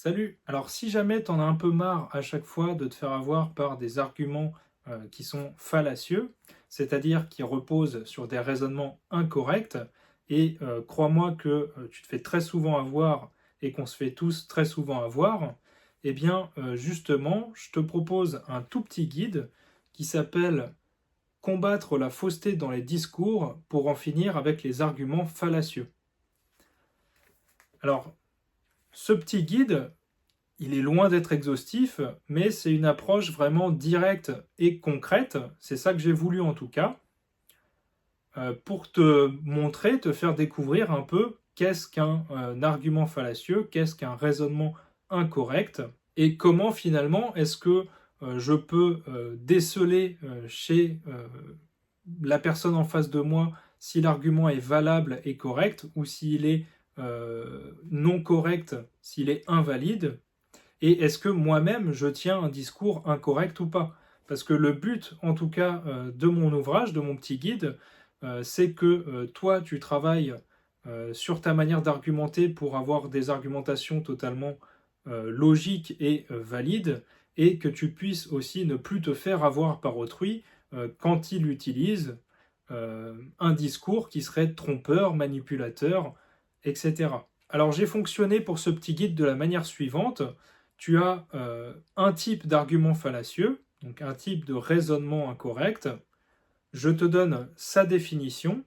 Salut! Alors si jamais t'en as un peu marre à chaque fois de te faire avoir par des arguments qui sont fallacieux, c'est-à-dire qui reposent sur des raisonnements incorrects, et crois-moi que tu te fais très souvent avoir et qu'on se fait tous très souvent avoir, eh bien justement, je te propose un tout petit guide qui s'appelle Combattre la fausseté dans les discours pour en finir avec les arguments fallacieux. Alors, ce petit guide, il est loin d'être exhaustif, mais c'est une approche vraiment directe et concrète, c'est ça que j'ai voulu en tout cas, pour te montrer, te faire découvrir un peu qu'est-ce qu'un argument fallacieux, qu'est-ce qu'un raisonnement incorrect, et comment finalement est-ce que je peux déceler chez la personne en face de moi si l'argument est valable et correct, ou s'il est non correct, s'il est invalide, et est-ce que moi-même, je tiens un discours incorrect ou pas? Parce que le but, en tout cas, de mon ouvrage, de mon petit guide, c'est que toi, tu travailles sur ta manière d'argumenter pour avoir des argumentations totalement logiques et valides, et que tu puisses aussi ne plus te faire avoir par autrui quand il utilise un discours qui serait trompeur, manipulateur, etc. Alors j'ai fonctionné pour ce petit guide de la manière suivante. Tu as un type d'argument fallacieux, donc un type de raisonnement incorrect. Je te donne sa définition.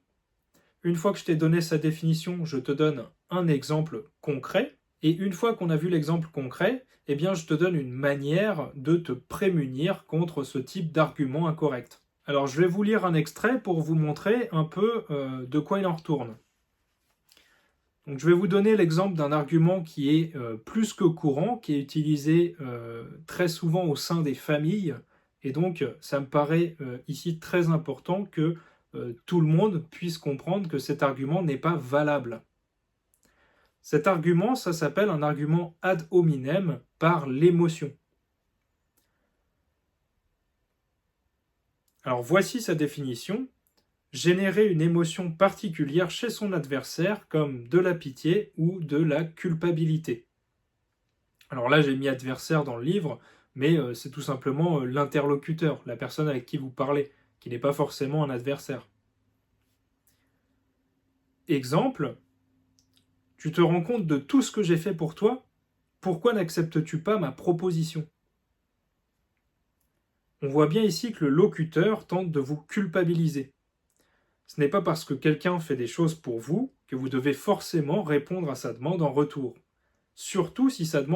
Une fois que je t'ai donné sa définition, je te donne un exemple concret. Et une fois qu'on a vu l'exemple concret, eh bien, je te donne une manière de te prémunir contre ce type d'argument incorrect. Alors, je vais vous lire un extrait pour vous montrer un peu de quoi il en retourne. Donc, je vais vous donner l'exemple d'un argument qui est plus que courant, qui est utilisé très souvent au sein des familles. Et donc, ça me paraît ici très important que tout le monde puisse comprendre que cet argument n'est pas valable. Cet argument, ça s'appelle un argument ad hominem par l'émotion. Alors, voici sa définition. Générer une émotion particulière chez son adversaire comme de la pitié ou de la culpabilité. Alors là, j'ai mis adversaire dans le livre, mais c'est tout simplement l'interlocuteur, la personne avec qui vous parlez, qui n'est pas forcément un adversaire. Exemple, tu te rends compte de tout ce que j'ai fait pour toi, pourquoi n'acceptes-tu pas ma proposition? On voit bien ici que le locuteur tente de vous culpabiliser. Ce n'est pas parce que quelqu'un fait des choses pour vous que vous devez forcément répondre à sa demande en retour. Surtout si sa demande